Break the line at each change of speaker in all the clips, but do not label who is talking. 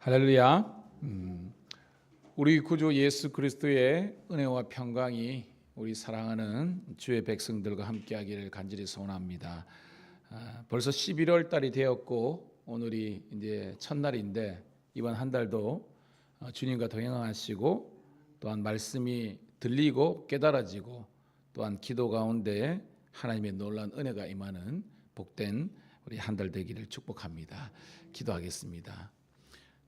할렐루야. 우리 구주 예수 그리스도의 은혜와 평강이 우리 사랑하는 주의 백성들과 함께하기를 간절히 소원합니다. 벌써 11월 달이 되었고 오늘이 이제 첫날인데 이번 한 달도 주님과 동행하시고 또한 말씀이 들리고 깨달아지고 또한 기도 가운데 하나님의 놀라운 은혜가 임하는 복된 우리 한 달 되기를 축복합니다. 기도하겠습니다.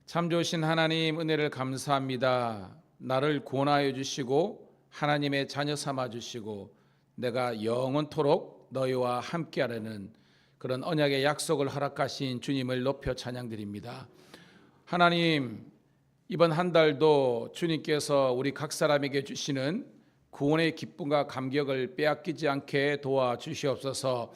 참 좋으신 하나님, 은혜를 감사합니다. 나를 구원하여 주시고 하나님의 자녀 삼아 주시고 내가 영원토록 너희와 함께하라는 그런 언약의 약속을 허락하신 주님을 높여 찬양드립니다. 하나님, 이번 한 달도 주님께서 우리 각 사람에게 주시는 구원의 기쁨과 감격을 빼앗기지 않게 도와주시옵소서.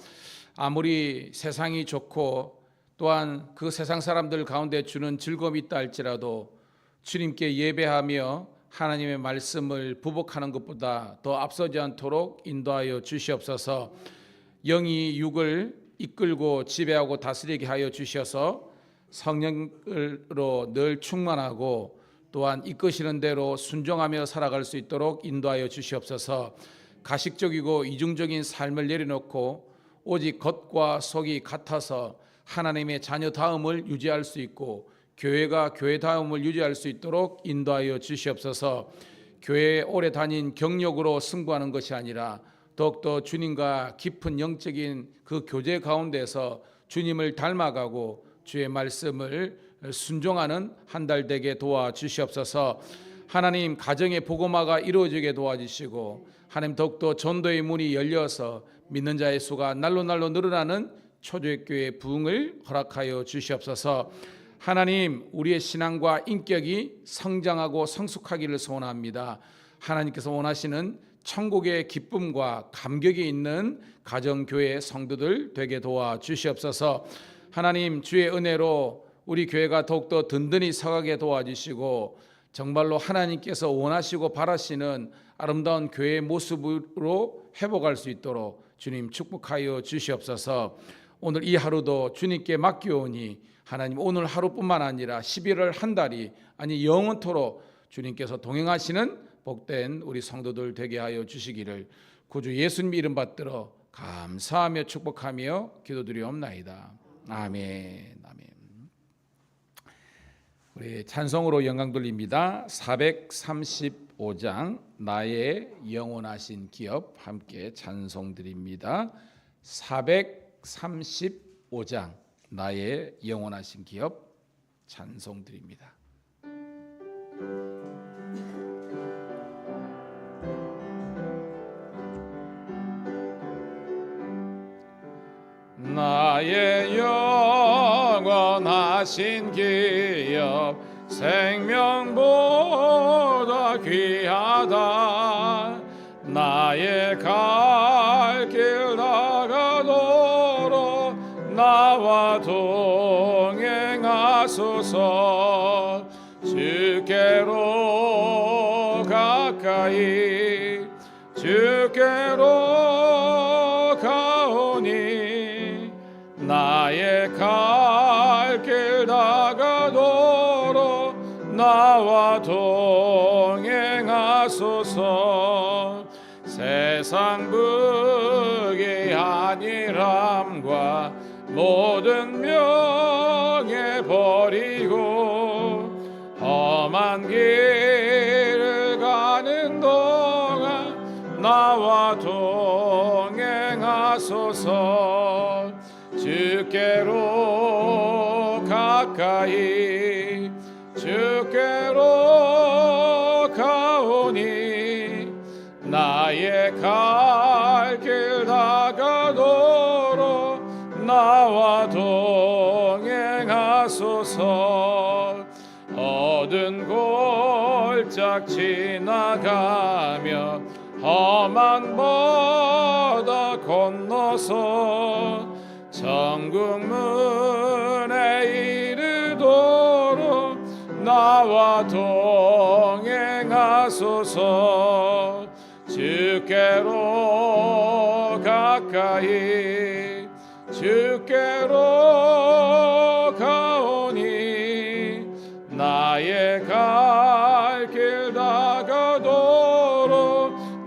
아무리 세상이 좋고 또한 그 세상 사람들 가운데 주는 즐거움이 있다 할지라도 주님께 예배하며 하나님의 말씀을 부복하는 것보다 더 앞서지 않도록 인도하여 주시옵소서. 영이 육을 이끌고 지배하고 다스리게 하여 주셔서 성령으로 늘 충만하고 또한 이끄시는 대로 순종하며 살아갈 수 있도록 인도하여 주시옵소서. 가식적이고 이중적인 삶을 내려놓고 오직 겉과 속이 같아서 하나님의 자녀다움을 유지할 수 있고 교회가 교회다움을 유지할 수 있도록 인도하여 주시옵소서. 교회에 오래 다닌 경력으로 승부하는 것이 아니라 더욱더 주님과 깊은 영적인 그 교제 가운데서 주님을 닮아가고 주의 말씀을 순종하는 한 달 되게 도와주시옵소서. 하나님, 가정의 복음화가 이루어지게 도와주시고 하나님 더욱더 전도의 문이 열려서 믿는 자의 수가 날로 늘어나는 초대교회 부흥을 허락하여 주시옵소서. 하나님, 우리의 신앙과 인격이 성장하고 성숙하기를 소원합니다. 하나님께서 원하시는 천국의 기쁨과 감격이 있는 가정교회 성도들 되게 도와주시옵소서. 하나님, 주의 은혜로 우리 교회가 더욱더 든든히 서가게 도와주시고 정말로 하나님께서 원하시고 바라시는 아름다운 교회의 모습으로 회복할 수 있도록 주님 축복하여 주시옵소서. 오늘 이 하루도 주님께 맡겨오니 하나님, 오늘 하루뿐만 아니라 11월 한 달이 아니 영원토록 주님께서 동행하시는 복된 우리 성도들 되게 하여 주시기를 구주 예수님 이름 받들어 감사하며 축복하며 기도드리옵나이다. 아멘. 아멘. 우리 찬송으로 영광 돌립니다. 435장 나의 영원하신 기업 함께 찬송 드립니다. 435장 나의 영원하신 기업 찬송 드립니다. 나의 영원하신 기업 생명보다 귀하다. 나의 갈 길 나가도록 나와 동행하소서. 주께로 가까이 주께로 가오니 나의 갈 길 나가도록 나와 동행하소서. 세상 부귀 안일함과 모든 명예 버리고 험한 길을 가는 동안 나와 동행하소서. 주께로 가까이 주께로 가오니 나의 갈 길 나가도록 나와 동행하소서. 어두운 골짝 지나가며 험한 바다 건너서 천국 문에 이르도록 나와 동행하소서. 주께로 가까이 주께로 가오니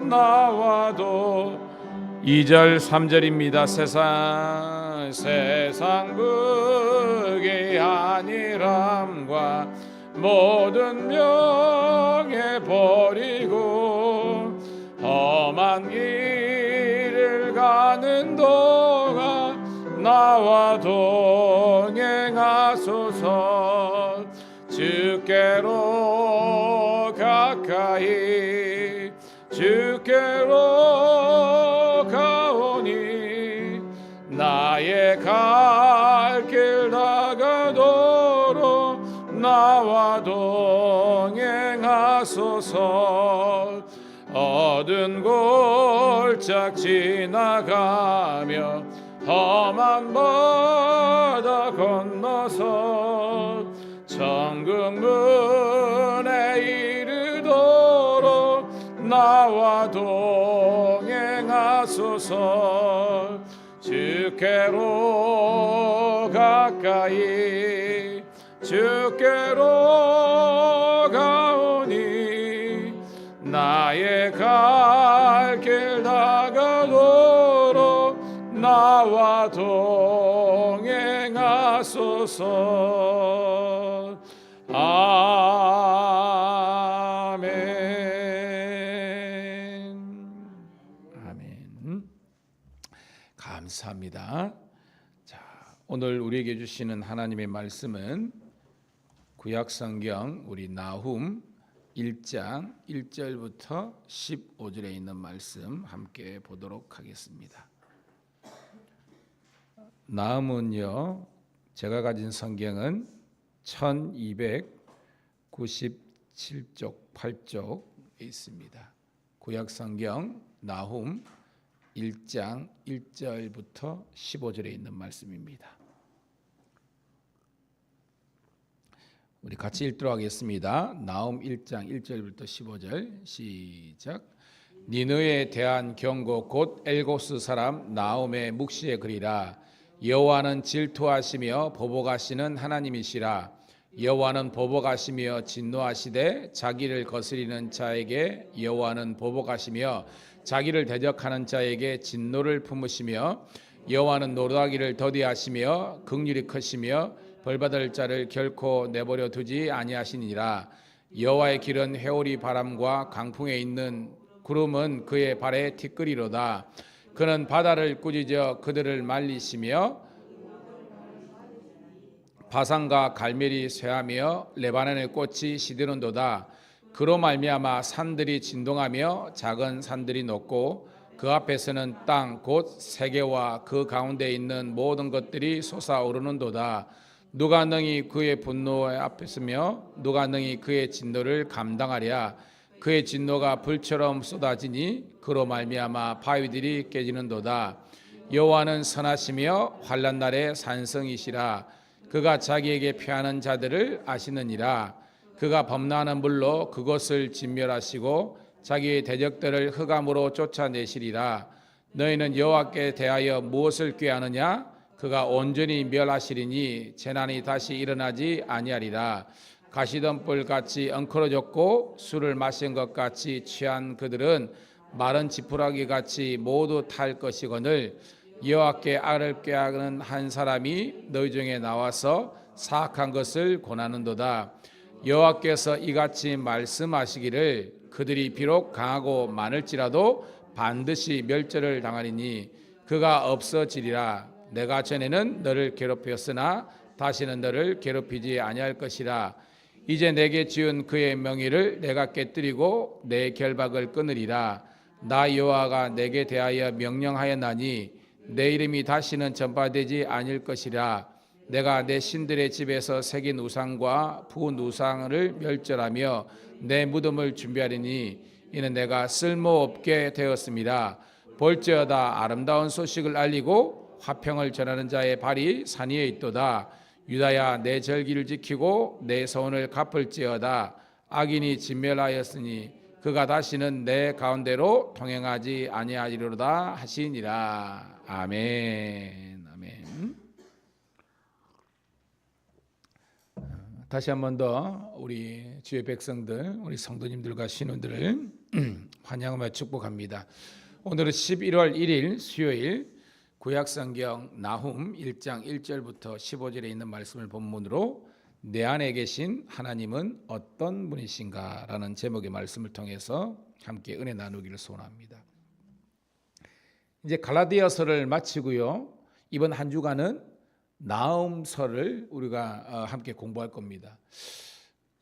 나와도 2절 3절입니다. 세상 극의 안일함과 모든 명예 버리고 험한 길을 가는 동안 나와 동행하소서. 주께로 가까이 주께로 가오니 나의 갈 길 다가도록 나와 동행하소서. 어두운 골짝 지나가며 험한 바다 건너서 천국 문에 이르도록 나와 동행하소서. 주께로 가까이 주께로 가오니 나의 갈 길 다가도록 나와 동행하소서. 아멘. 아멘. 감사합니다. 자, 오늘 우리에게 주시는 하나님의 말씀은 구약성경 우리 나훔 1장 1절부터 15절에 있는 말씀 함께 보도록 하겠습니다. 나훔은요, 제가 가진 성경은 1297쪽 8쪽에 있습니다. 구약성경 나훔 1장 1절부터 15절에 있는 말씀입니다. 우리 같이 읽도록 하겠습니다. 나훔 1장 1절부터 15절 시작. 니느에 대한 경고 곧 엘고스 사람 나훔의 묵시의 글이라. 여호와는 질투하시며 보복하시는 하나님이시라. 여호와는 보복하시며 진노하시되 자기를 거스리는 자에게 여호와는 보복하시며 자기를 대적하는 자에게 진노를 품으시며 여호와는 노하기를 더디하시며 긍휼이 크시며 벌받을 자를 결코 내버려 두지 아니하시니라. 여호와의 길은 회오리 바람과 강풍에 있는 구름은 그의 발에 티끌이로다. 그는 바다를 꾸짖어 그들을 말리시며 바산과 갈멜이 쇠하며 레바논의 꽃이 시드는도다. 그로 말미암아 산들이 진동하며 작은 산들이 녹고 그 앞에서는 땅 곧 세계와 그 가운데 있는 모든 것들이 솟아오르는도다. 누가 능히 그의 분노에 앞에 서며 누가 능히 그의 진노를 감당하랴. 그의 진노가 불처럼 쏟아지니 그로 말미암아 바위들이 깨지는도다. 여호와는 선하시며 환난 날에 산성이시라. 그가 자기에게 피하는 자들을 아시느니라. 그가 범람하는 물로 그것을 진멸하시고 자기의 대적들을 흑암으로 쫓아내시리라. 너희는 여호와께 대하여 무엇을 꾀하느냐? 그가 온전히 멸하시리니 재난이 다시 일어나지 아니하리라. 가시던 뿔같이 엉클어졌고 술을 마신 것 같이 취한 그들은 마른 지푸라기 같이 모두 탈 것이거늘 여호와께 악을 꾀하는 한 사람이 너희 중에 나와서 사악한 것을 권하는도다. 여호와께서 이같이 말씀하시기를 그들이 비록 강하고 많을지라도 반드시 멸절을 당하리니 그가 없어지리라. 내가 전에는 너를 괴롭혔으나 다시는 너를 괴롭히지 아니할 것이라. 이제 내게 지은 그의 명의를 내가 깨뜨리고 내 결박을 끊으리라. 나 여호와가 내게 대하여 명령하였나니 내 이름이 다시는 전파되지 아니할 것이라. 내가 내 신들의 집에서 새긴 우상과 부은 우상을 멸절하며 내 무덤을 준비하리니 이는 내가 쓸모없게 되었습니다. 볼지어다 아름다운 소식을 알리고 화평을 전하는 자의 발이 산 위에 있도다. 유다야 내 절기를 지키고 내 서원을 갚을지어다. 악인이 진멸하였으니 그가 다시는 내 가운데로 통행하지 아니하리로다 하시니라. 아멘. 아멘. 다시 한 번 더 우리 주의 백성들, 우리 성도님들과 신우들을 환영하며 축복합니다. 오늘은 11월 1일 수요일 구약성경 나훔 1장 1절부터 15절에 있는 말씀을 본문으로 내 안에 계신 하나님은 어떤 분이신가 라는 제목의 말씀을 통해서 함께 은혜 나누기를 소원합니다. 이제 갈라디아서를 마치고요. 이번 한 주간은 나훔서를 우리가 함께 공부할 겁니다.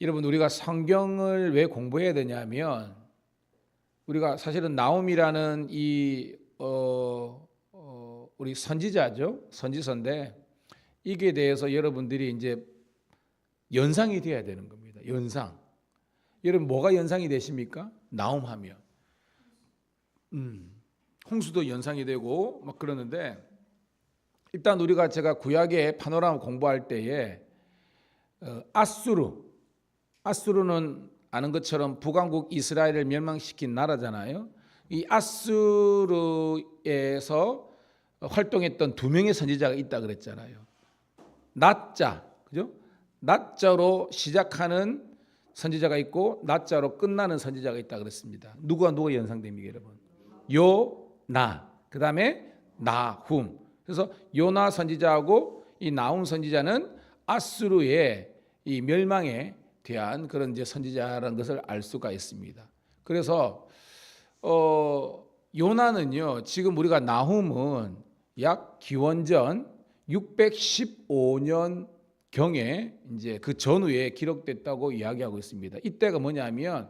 여러분, 우리가 성경을 왜 공부해야 되냐면 우리가 사실은 나훔이라는 이 우리 선지자죠. 선지서인데 이게 대해서 여러분들이 이제 연상이 돼야 되는 겁니다. 연상. 여러분 뭐가 연상이 되십니까? 나훔하면 홍수도 연상이 되고 막 그러는데 일단 우리가 제가 구약의 파노라마 공부할 때에 아수르는 아는 것처럼 북왕국 이스라엘을 멸망시킨 나라잖아요. 이 아수르에서 활동했던 두 명의 선지자가 있다 그랬잖아요. 나자, 그죠? 나자로 시작하는 선지자가 있고 나자로 끝나는 선지자가 있다 그랬습니다. 누가 연상됩니까, 여러분? 요나, 그 다음에 나훔. 그래서 요나 선지자하고 이 나훔 선지자는 아수르의 이 멸망에 대한 그런 이제 선지자라는 것을 알 수가 있습니다. 그래서 요나는요, 지금 우리가 나훔은 약 기원전 615년 경에 이제 그 전후에 기록됐다고 이야기하고 있습니다. 이때가 뭐냐면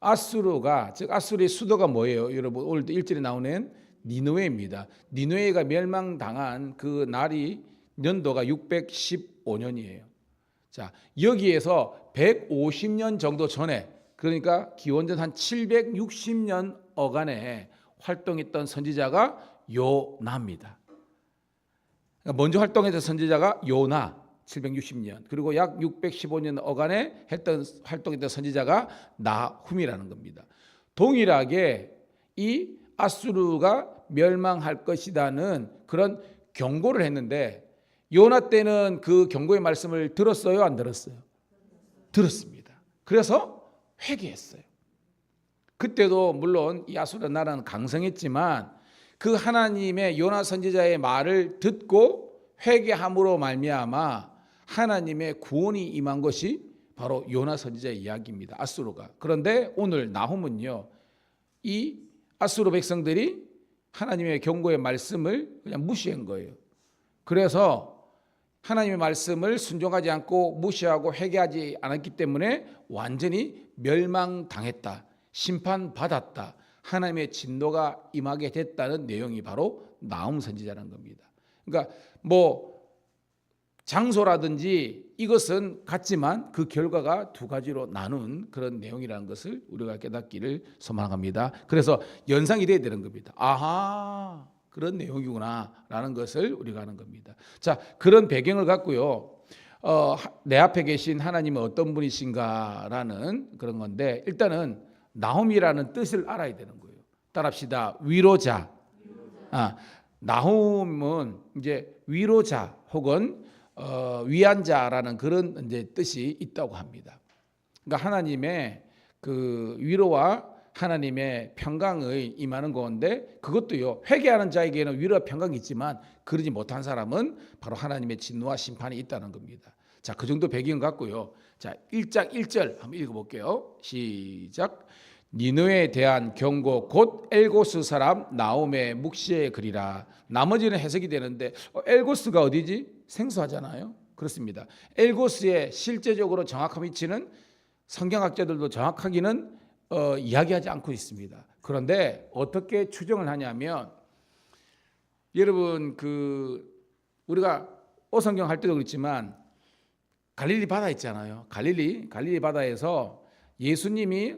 아수르가, 즉 아수르의 수도가 뭐예요? 여러분 오늘 1절에 나오는 니느웨입니다. 니느웨가 멸망당한 그 날이 년도가 615년이에요. 자, 여기에서 150년 정도 전에, 그러니까 기원전 한 760년 어간에 활동했던 선지자가 요나입니다. 먼저 활동했던 선지자가 요나 760년, 그리고 약 615년 어간에 활동했던 선지자가 나훔이라는 겁니다. 동일하게 이 아수르가 멸망할 것이라는 그런 경고를 했는데 요나 때는 그 경고의 말씀을 들었어요, 안 들었어요? 들었습니다. 그래서 회개했어요. 그때도 물론 이 아수르 나라는 강성했지만 그 하나님의 요나 선지자의 말을 듣고 회개함으로 말미암아 하나님의 구원이 임한 것이 바로 요나 선지자의 이야기입니다. 아수르가. 그런데 오늘 나훔은요, 이 아수르 백성들이 하나님의 경고의 말씀을 그냥 무시한 거예요. 그래서 하나님의 말씀을 순종하지 않고 무시하고 회개하지 않았기 때문에 완전히 멸망당했다, 심판받았다, 하나님의 진노가 임하게 됐다는 내용이 바로 나훔 선지자라는 겁니다. 그러니까 뭐 장소라든지 이것은 같지만 그 결과가 두 가지로 나눈 그런 내용이라는 것을 우리가 깨닫기를 소망합니다. 그래서 연상이 돼야 되는 겁니다. 아하, 그런 내용이구나 라는 것을 우리가 하는 겁니다. 자, 그런 배경을 갖고요, 내 앞에 계신 하나님은 어떤 분이신가 라는 그런 건데, 일단은 나훔이라는 뜻을 알아야 되는 거예요. 따라합시다. 위로자. 나훔은 이제 위로자 혹은 위한 자라는 그런 이제 뜻이 있다고 합니다. 그러니까 하나님의 그 위로와 하나님의 평강의 임하는 건데, 그것도요, 회개하는 자에게는 위로와 평강이 있지만 그러지 못한 사람은 바로 하나님의 진노와 심판이 있다는 겁니다. 자, 그 정도 배경 갖고요. 자, 1장 1절 한번 읽어볼게요. 시작. 니느웨에 대한 경고 곧 엘고스 사람 나훔의 묵시의 글이라. 나머지는 해석이 되는데 엘고스가 어디지? 생소하잖아요. 그렇습니다. 엘고스의 실제적으로 정확한 위치는 성경학자들도 정확하게는 이야기하지 않고 있습니다. 그런데 어떻게 추정을 하냐면, 여러분 우리가 오성경 할 때도 그렇지만 갈릴리 바다 있잖아요. 갈릴리 바다에서 예수님이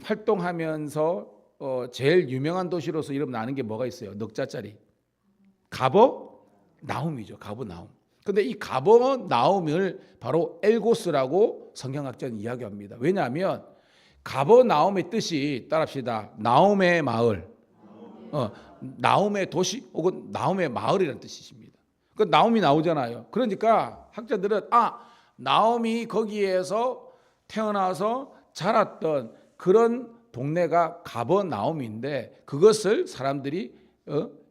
활동하면서 제일 유명한 도시로서 이름 나는 게 뭐가 있어요? 넉자짜리 가버나움이죠. 가버나움. 그런데 이 가버나움을 바로 엘고스라고 성경학자는 이야기합니다. 왜냐하면 가버나움의 뜻이, 따라합시다, 나움의 마을, 나움의 도시 혹은 나움의 마을이라는 뜻이십니다. 그 나움이 나오잖아요. 그러니까 학자들은 나움이 거기에서 태어나서 자랐던 그런 동네가 가버나움인데 그것을 사람들이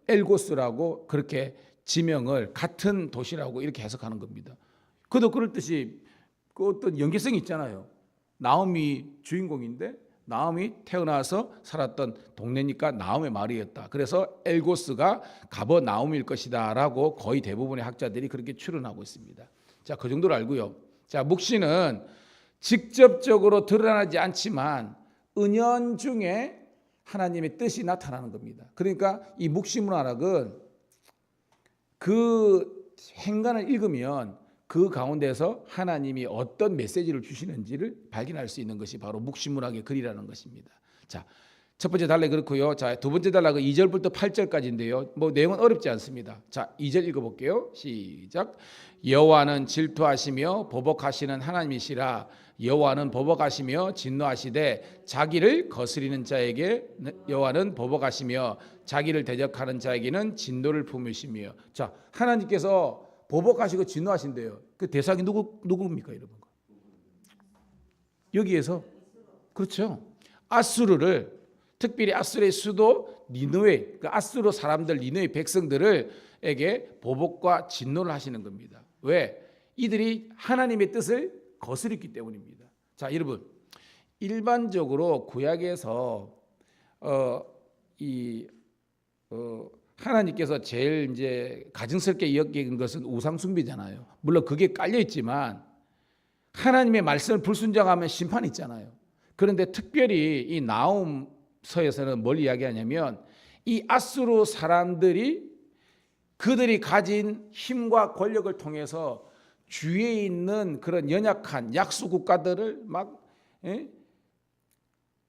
엘고스라고 그렇게 지명을 같은 도시라고 이렇게 해석하는 겁니다. 그도 그럴 듯이 그 어떤 연계성이 있잖아요. 나움이 주인공인데 나움이 태어나서 살았던 동네니까 나움의 말이었다. 그래서 엘고스가 가버나움일 것이다라고 거의 대부분의 학자들이 그렇게 추론하고 있습니다. 자, 그 정도로 알고요. 자, 묵시는 직접적으로 드러나지 않지만 은연중에 하나님의 뜻이 나타나는 겁니다. 그러니까 이 묵시문화락은 그 행간을 읽으면 그 가운데서 하나님이 어떤 메시지를 주시는지를 발견할 수 있는 것이 바로 묵시문학의 글이라는 것입니다. 자, 첫 번째 단락 그렇고요. 자, 두 번째 단락은 2절부터 8절까지인데요. 뭐 내용은 어렵지 않습니다. 자, 2절 읽어볼게요. 시작. 여호와는 질투하시며 보복하시는 하나님이시라. 여호와는 보복하시며 진노하시되 자기를 거스리는 자에게 여호와는 보복하시며 자기를 대적하는 자에게는 진노를 품으시며. 자, 하나님께서 보복하시고 진노하신대요. 그 대상이 누구입니까, 여러분? 여기에서 그렇죠. 아수르를 특별히 아수르의 수도 니느웨, 그 아수르 사람들 니느웨 백성들에게 보복과 진노를 하시는 겁니다. 왜? 이들이 하나님의 뜻을 거스렸기 때문입니다. 자, 여러분, 일반적으로 구약에서 하나님께서 제일 이제 가증스럽게 여기는 것은 우상 숭배잖아요. 물론 그게 깔려 있지만 하나님의 말씀을 불순종하면 심판이 있잖아요. 그런데 특별히 이 나훔서에서는 뭘 이야기하냐면 이 아수르 사람들이 그들이 가진 힘과 권력을 통해서 주위에 있는 그런 연약한 약수 국가들을 막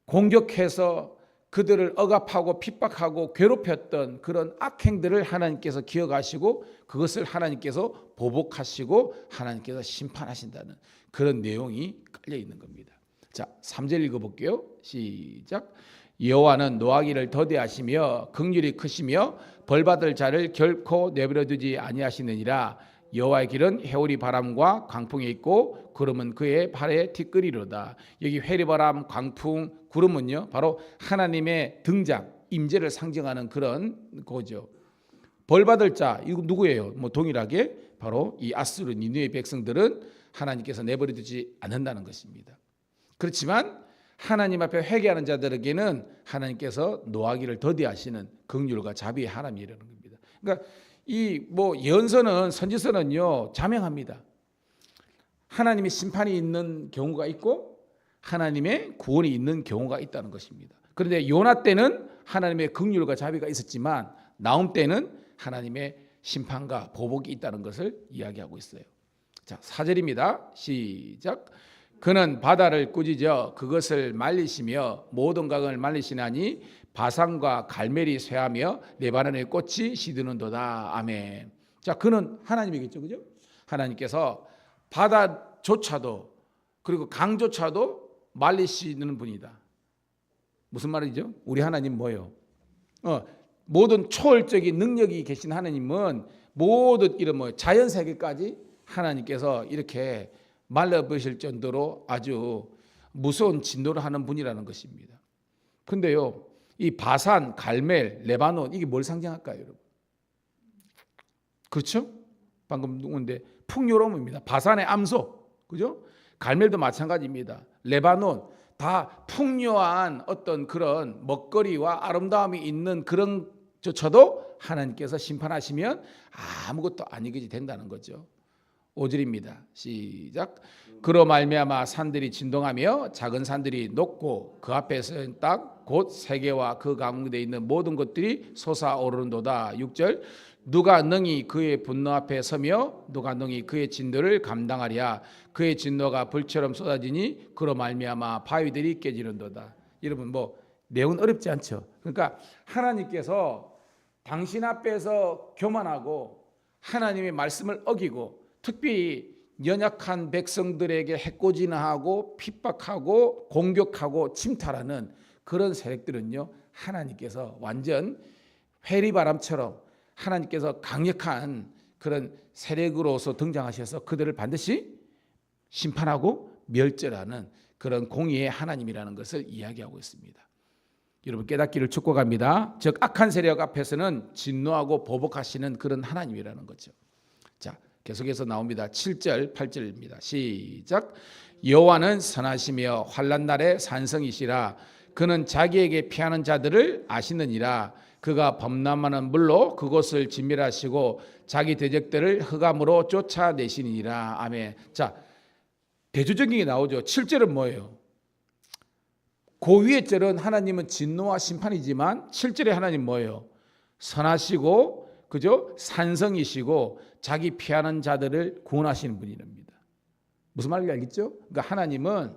공격해서 그들을 억압하고 핍박하고 괴롭혔던 그런 악행들을 하나님께서 기억하시고 그것을 하나님께서 보복하시고 하나님께서 심판하신다는 그런 내용이 깔려 있는 겁니다. 자, 3절 읽어볼게요. 시작. 여호와는 노하기를 더디하시며 긍휼이 크시며 벌받을 자를 결코 내버려두지 아니하시느니라. 여호와의 길은 해오리 바람과 광풍에 있고 구름은 그의 발에 티끌이로다. 여기 회리바람, 광풍, 구름은요 바로 하나님의 등장, 임재를 상징하는 그런 거죠. 벌받을 자 이거 누구예요? 뭐 동일하게 바로 이 아수르 니느웨 백성들은 하나님께서 내버려두지 않는다는 것입니다. 그렇지만 하나님 앞에 회개하는 자들에게는 하나님께서 노하기를 더디하시는 긍휼과 자비의 하나님이라는 겁니다. 그러니까 이 뭐 예언서는 선지서는요 자명합니다. 하나님의 심판이 있는 경우가 있고 하나님의 구원이 있는 경우가 있다는 것입니다. 그런데 요나 때는 하나님의 긍휼과 자비가 있었지만 나훔 때는 하나님의 심판과 보복이 있다는 것을 이야기하고 있어요. 자, 4절입니다. 시작. 그는 바다를 꾸짖어 그것을 말리시며 모든 강을 말리시나니 바산과 갈멜이 쇠하며 레바논의 꽃이 시드는도다. 아멘. 자, 그는 하나님이겠죠, 그죠? 하나님께서 바다조차도 그리고 강조차도 말리시는 분이다. 무슨 말이죠? 우리 하나님 뭐예요? 모든 초월적인 능력이 계신 하나님은 모든 이런 뭐 자연 세계까지 하나님께서 이렇게 말려버리실 정도로 아주 무서운 진노를 하는 분이라는 것입니다. 근데요, 이 바산, 갈멜, 레바논 이게 뭘 상징할까요, 여러분? 그렇죠? 방금 누군데 풍요로움입니다. 바산의 암소, 그죠? 갈멜도 마찬가지입니다. 레바논 다 풍요한 어떤 그런 먹거리와 아름다움이 있는 그런 조차도 하나님께서 심판하시면 아무것도 아니게 된다는 거죠. 5절입니다. 시작. 그로 말미암아 산들이 진동하며 작은 산들이 녹고 그 앞에서는 딱 곧 세계와 그 가운데 있는 모든 것들이 솟아오르는도다. 6절. 누가 능히 그의 분노 앞에 서며 누가 능히 그의 진노를 감당하랴. 그의 진노가 불처럼 쏟아지니 그로 말미암아 바위들이 깨지는도다. 여러분 뭐 내용은 어렵지 않죠. 그러니까 하나님께서 당신 앞에서 교만하고 하나님의 말씀을 어기고 특별히 연약한 백성들에게 해코지하고 핍박하고 공격하고 침탈하는 그런 세력들은요 하나님께서 완전 회리바람처럼 하나님께서 강력한 그런 세력으로서 등장하셔서 그들을 반드시 심판하고 멸절하는 그런 공의의 하나님이라는 것을 이야기하고 있습니다. 여러분 깨닫기를 축복합니다. 즉 악한 세력 앞에서는 진노하고 보복하시는 그런 하나님이라는 거죠. 자, 계속해서 나옵니다. 7절 8절입니다. 시작. 여호와는 선하시며 환난 날에 산성이시라. 그는 자기에게 피하는 자들을 아시느니라. 그가 범람하는 물로 그곳을 진멸하시고 자기 대적들을 흑암으로 쫓아내시니라. 아멘. 자, 대조적인 게 나오죠. 7절은 뭐예요? 그 위의 절은 하나님은 진노와 심판이지만 7절에 하나님 뭐예요? 선하시고 그죠? 산성이시고 자기 피하는 자들을 구원하시는 분이랍니다. 무슨 말인지 알겠죠? 그러니까 하나님은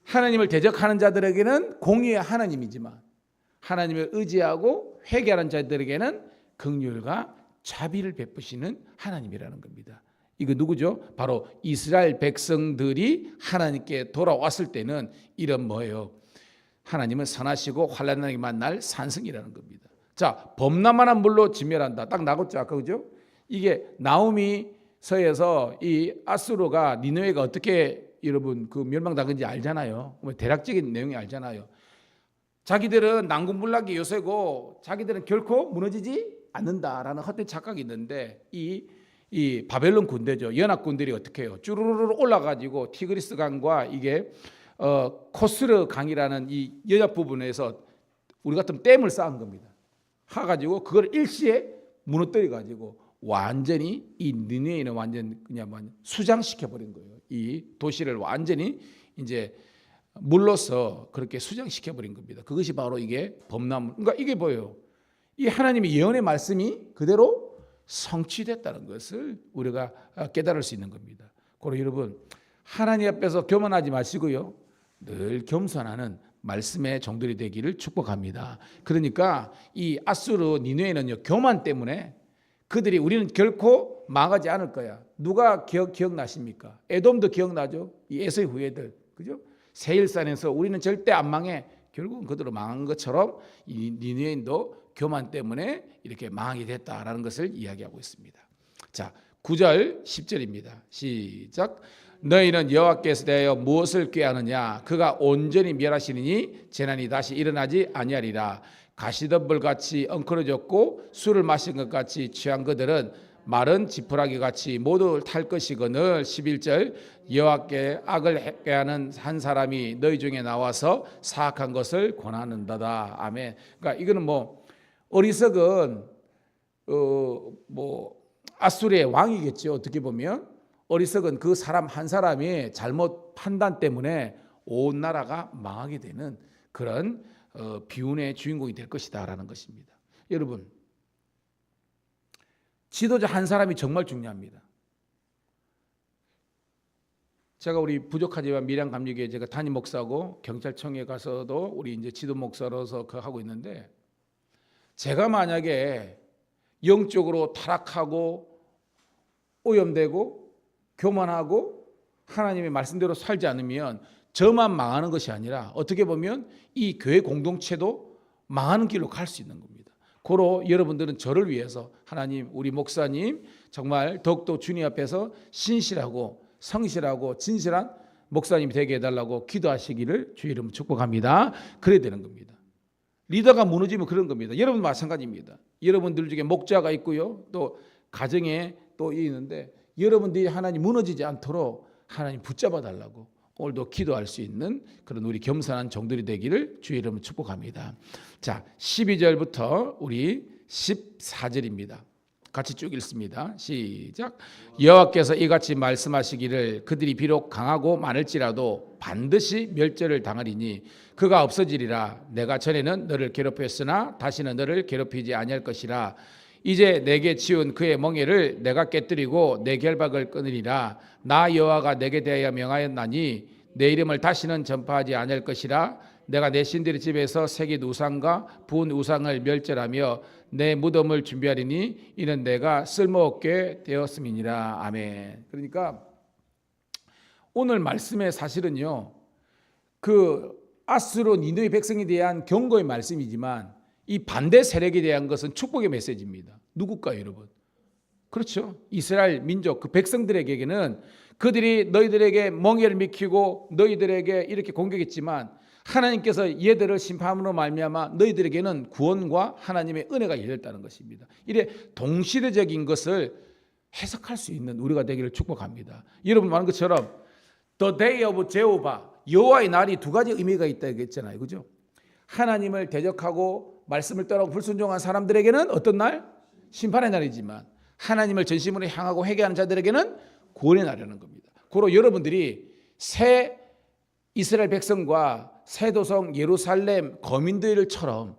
하나님을 대적하는 자들에게는 공의의 하나님이지만 하나님을 의지하고 회개하는 자들에게는 긍휼과 자비를 베푸시는 하나님이라는 겁니다. 이거 누구죠? 바로 이스라엘 백성들이 하나님께 돌아왔을 때는 이런 뭐예요? 하나님은 선하시고 환난 날에 만날 산성이라는 겁니다. 자, 범람한 물로 진멸한다. 딱 나왔죠, 아까 그죠? 이게 나우미서에서 이 아수르가 니느웨가 어떻게 여러분 그 멸망당한지 알잖아요. 대략적인 내용이 알잖아요. 자기들은 난공불락의 요새고 자기들은 결코 무너지지 않는다라는 헛된 착각이 있는데 이 바벨론 군대죠. 연합 군들이 어떻게 해요? 쭈루루루 올라가지고 티그리스 강과 이게 코스르 강이라는 이 연합 부분에서 우리 같은 댐을 쌓은 겁니다. 하가지고 그걸 일시에 무너뜨려 가지고 완전히 이 니느웨는 완전 그냥 수장시켜 버린 거예요. 이 도시를 완전히 이제 물로서 그렇게 수장시켜 버린 겁니다. 그것이 바로 이게 범람. 그러니까 이게 뭐예요? 이 하나님의 예언의 말씀이 그대로 성취됐다는 것을 우리가 깨달을 수 있는 겁니다. 그리고 여러분 하나님 앞에서 교만하지 마시고요. 늘 겸손하는 말씀의 종들이 되기를 축복합니다. 그러니까 이 아수르 니느웨는요 교만 때문에 그들이 우리는 결코 망하지 않을 거야. 누가 기억나십니까? 에돔도 기억나죠? 이 에서의 후예들, 그죠? 세일산에서 우리는 절대 안 망해. 결국은 그대로 망한 것처럼 이 니느웨인도 교만 때문에 이렇게 망하게 됐다라는 것을 이야기하고 있습니다. 자, 9절 10절입니다. 시작. 너희는 여호와께서 대하여 무엇을 꾀하느냐? 그가 온전히 멸하시느니 재난이 다시 일어나지 아니하리라. 가시덤불같이 엉클어졌고 술을 마신 것 같이 취한 그들은 마른 지푸라기 같이 모두 탈 것이거늘. 11절 여호와께 악을 꾀하는 한 사람이 너희 중에 나와서 사악한 것을 권하는다다. 아멘. 그러니까 이거는 뭐 어리석은 아수르의 왕이겠죠. 어떻게 보면 어리석은 그 사람 한 사람이 잘못 판단 때문에 온 나라가 망하게 되는 그런 비운의 주인공이 될 것이다라는 것입니다. 여러분, 지도자 한 사람이 정말 중요합니다. 제가 우리 부족하지만 밀양 감리교회 제가 담임 목사고 경찰청에 가서도 우리 이제 지도 목사로서 하고 있는데, 제가 만약에 영적으로 타락하고 오염되고 교만하고 하나님의 말씀대로 살지 않으면 저만 망하는 것이 아니라 어떻게 보면 이 교회 공동체도 망하는 길로 갈 수 있는 겁니다. 고로 여러분들은 저를 위해서 하나님, 우리 목사님 정말 더욱더 주님 앞에서 신실하고 성실하고 진실한 목사님이 되게 해달라고 기도하시기를 주의 이름으로 축복합니다. 그래야 되는 겁니다. 리더가 무너지면 그런 겁니다. 여러분 마찬가지입니다. 여러분들 중에 목자가 있고요, 또 가정에 또 있는데 여러분들이 하나님 무너지지 않도록 하나님 붙잡아 달라고 오늘도 기도할 수 있는 그런 우리 겸손한 종들이 되기를 주의 이름으로 축복합니다. 자, 12절부터 우리 14절입니다. 같이 쭉 읽습니다. 시작. 여호와께서 이같이 말씀하시기를 그들이 비록 강하고 많을지라도 반드시 멸절을 당하리니 그가 없어지리라. 내가 전에는 너를 괴롭혔으나 다시는 너를 괴롭히지 아니할 것이라. 이제 내게 지은 그의 멍에를 내가 깨뜨리고 내 결박을 끊으리라. 나 여호와가 내게 대하여 명하였나니 내 이름을 다시는 전파하지 아니할 것이라. 내가 내 신들의 집에서 새긴 우상과 부은 우상을 멸절하며 내 무덤을 준비하리니 이는 내가 쓸모없게 되었음이니라. 아멘. 그러니까 오늘 말씀의 사실은요, 그 아수르 니느웨 백성에 대한 경고의 말씀이지만 이 반대 세력에 대한 것은 축복의 메시지입니다. 누굴까요, 여러분? 그렇죠. 이스라엘 민족 그 백성들에게는 그들이 너희들에게 멍에를 미키고 너희들에게 이렇게 공격했지만 하나님께서 얘들을 심판으로 말미암아 너희들에게는 구원과 하나님의 은혜가 열렸다는 것입니다. 이래 동시대적인 것을 해석할 수 있는 우리가 되기를 축복합니다. 여러분 말한 것처럼 The Day of Jehovah, 여호와의 날이 두 가지 의미가 있다 했잖아요. 그죠? 하나님을 대적하고 말씀을 떠나고 불순종한 사람들에게는 어떤 날? 심판의 날이지만 하나님을 전심으로 향하고 회개하는 자들에게는 구원의 날이라는 겁니다. 그리고 여러분들이 새 이스라엘 백성과 새 도성 예루살렘 거민들처럼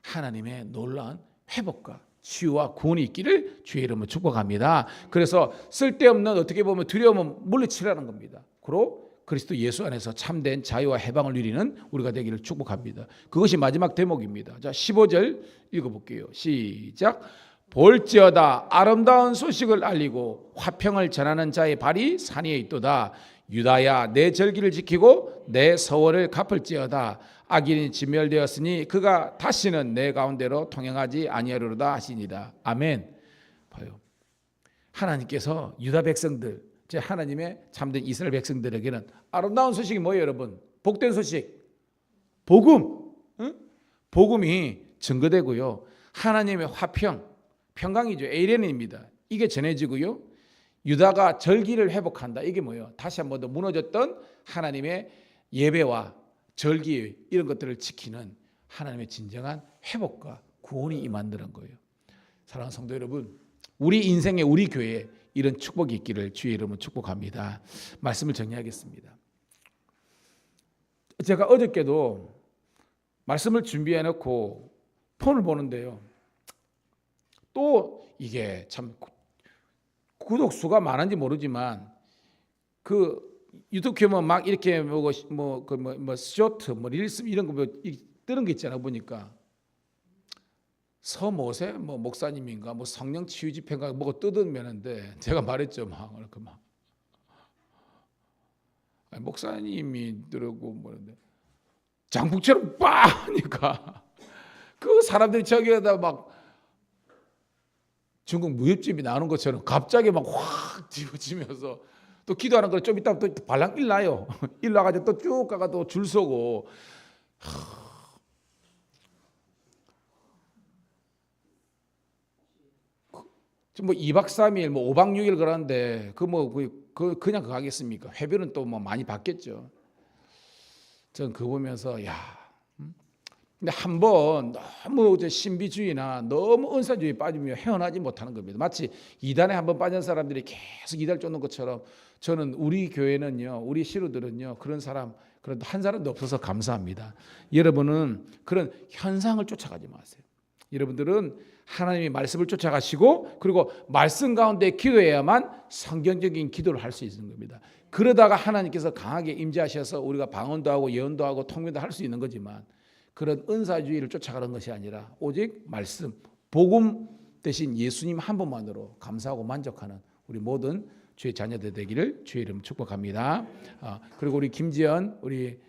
하나님의 놀라운 회복과 치유와 구원이 있기를 주의 이름으로 축복합니다. 그래서 쓸데없는 어떻게 보면 두려움은 물리치라는 겁니다. 그리고 그리스도 예수 안에서 참된 자유와 해방을 누리는 우리가 되기를 축복합니다. 그것이 마지막 대목입니다. 자, 15절 읽어볼게요. 시작. 볼지어다 아름다운 소식을 알리고 화평을 전하는 자의 발이 산 위에 있도다. 유다야 내 절기를 지키고 내 서원을 갚을지어다. 악인이 진멸되었으니 그가 다시는 내 가운데로 통행하지 아니하리로다 하시니라. 아멘. 봐요. 하나님께서 유다 백성들, 제 하나님의 참된 이스라엘 백성들에게는 아름다운 소식이 뭐예요, 여러분? 복된 소식, 복음, 응? 복음이 증거되고요. 하나님의 화평, 평강이죠. 에이레는입니다. 이게 전해지고요. 유다가 절기를 회복한다. 이게 뭐예요? 다시 한 번 더 무너졌던 하나님의 예배와 절기 이런 것들을 지키는 하나님의 진정한 회복과 구원이 임한다는 거예요. 사랑하는 성도 여러분, 우리 인생에 우리 교회에 이런 축복이 있기를 주의 이름으로 축복합니다. 말씀을 정리하겠습니다. 제가 어저께도 말씀을 준비해 놓고 폰을 보는데요. 또 이게 참 구독 수가 많은지 모르지만 그 유튜브 켜면 막 이렇게 쇼트 릴스 이런 거 뜨는 거 있잖아요. 보니까 서모세 목사님인가 성령 치유 집회인가 뭐가 뜯으면인데 제가 말했죠. 막 이렇게 막 목사님이 들고 뭐는데 장풍처럼 빠 하니까 그 사람들이 저기에다 막 중국 무협집이 나오는 것처럼 갑자기 막 확 뒤집어지면서 또 기도하는 걸 좀 이따 또 발랑 일나요. 일나가지고 또 쭉 가가 또 줄 서고. 뭐 2박 3일, 뭐 5박 6일 그러는데 그냥 그거 하겠습니까? 회비는 또 뭐 많이 받겠죠. 전 그거 보면서 야, 근데 한번 너무 신비주의나 너무 은사주의에 빠지면 헤어나지 못하는 겁니다. 마치 이단에 한번 빠진 사람들이 계속 이단을 쫓는 것처럼 저는 우리 교회는요, 우리 시루들은요 그런 사람 그래도 한 사람도 없어서 감사합니다. 여러분은 그런 현상을 쫓아가지 마세요. 여러분들은 하나님의 말씀을 쫓아가시고 그리고 말씀 가운데 기도해야만 성경적인 기도를 할 수 있는 겁니다. 그러다가 하나님께서 강하게 임재하셔서 우리가 방언도 하고 예언도 하고 통변도 할 수 있는 거지만 그런 은사주의를 쫓아가는 것이 아니라 오직 말씀, 복음 대신 예수님 한 분만으로 감사하고 만족하는 우리 모든 주의 자녀들 되기를 주의 이름 축복합니다. 그리고 우리 김지연 우리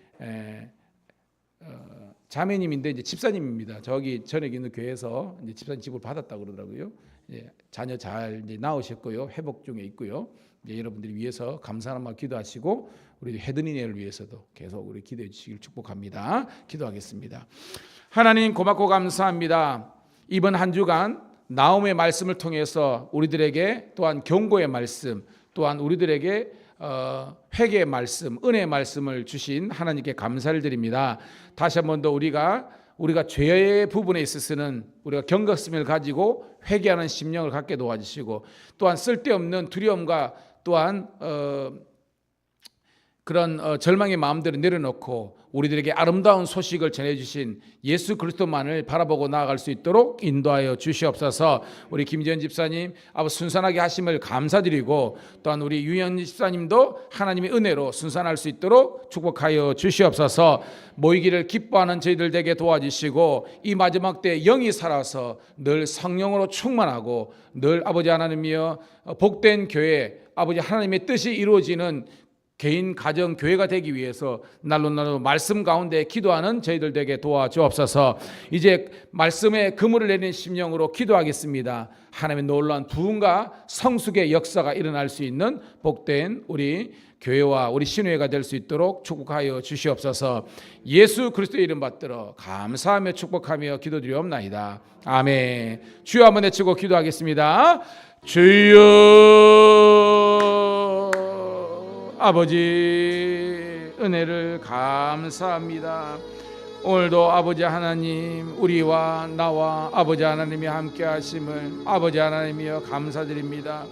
자매님인데 이제 집사님입니다. 저기 전에 있는 교회에서 이제 집사님 집을 받았다고 그러더라고요. 자녀 잘 이제 낳으셨고요, 회복 중에 있고요. 이제 여러분들이 위해서 감사한 마음 기도하시고 우리 헤드니네를 위해서도 계속 우리 기도해 주시길 축복합니다. 기도하겠습니다. 하나님 고맙고 감사합니다. 이번 한 주간 나움의 말씀을 통해서 우리들에게 또한 경고의 말씀, 또한 우리들에게 회개의 말씀, 은혜의 말씀을 주신 하나님께 감사를 드립니다. 다시 한 번 더 우리가 죄의 부분에 있어서는 우리가 경각심을 가지고 회개하는 심령을 갖게 도와주시고 또한 쓸데없는 두려움과 또한 그런 절망의 마음들을 내려놓고 우리들에게 아름다운 소식을 전해주신 예수 그리스도만을 바라보고 나아갈 수 있도록 인도하여 주시옵소서. 우리 김지연 집사님 아버지 순산하게 하심을 감사드리고 또한 우리 유현 집사님도 하나님의 은혜로 순산할 수 있도록 축복하여 주시옵소서. 모이기를 기뻐하는 저희들 되게 도와주시고 이 마지막 때 영이 살아서 늘 성령으로 충만하고 늘 아버지 하나님이여 복된 교회 아버지 하나님의 뜻이 이루어지는 개인, 가정, 교회가 되기 위해서 날로 말씀 가운데 기도하는 저희들 되게 도와주옵소서. 이제 말씀의 그물을 내리는 심령으로 기도하겠습니다. 하나님의 놀라운 부흥과 성숙의 역사가 일어날 수 있는 복된 우리 교회와 우리 신우회가 될 수 있도록 축복하여 주시옵소서. 예수 그리스도의 이름 받들어 감사하며 축복하며 기도드리옵나이다. 아멘. 주여 한번 외치고 기도하겠습니다. 주여, 아버지 은혜를 감사합니다. 오늘도 아버지 하나님, 우리와 나와 아버지 하나님이 함께 하심을 아버지 하나님이여 감사드립니다.